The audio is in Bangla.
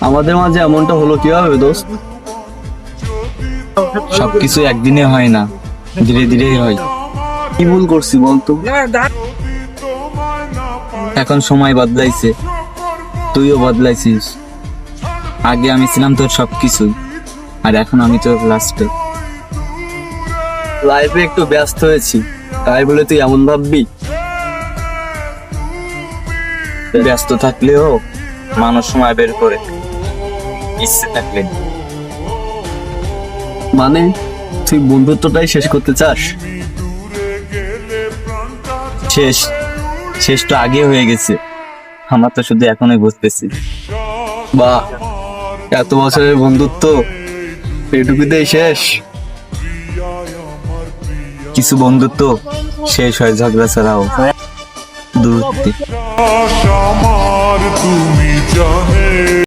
আমাদের মাঝে এমনটা হলো কিভাবে দোস্ত? সবকিছু একদিনে হয় না, ধীরে ধীরেই হয়। কি ভুল করছি বলতো? এখন সময় বদলাইছে, তুইও বদলাইছিস। আগে আমি ছিলাম তোর সবকিছু, আর এখন আমি তোর লাস্টে। লাইফে একটু ব্যস্ত হয়েছি, তাই বলে তুই এমন ভাববি? ব্যস্ত থাকলেও মানুষ সময় বের করে, ইচ্ছে থাকলে। মানে তুই বন্ধুত্বটাই শেষ করতে চাস? শেষ শেষ তো আগে হয়ে গেছে, আমার তো শুধু এখনই বুঝতেছি। বাহ, এত বছরের বন্ধুত্ব এটুকুতেই শেষ? কিছু বন্ধুত্ব শেষ হয় ঝগড়া ছাড়াও, দূরত্বে। আমার তুমি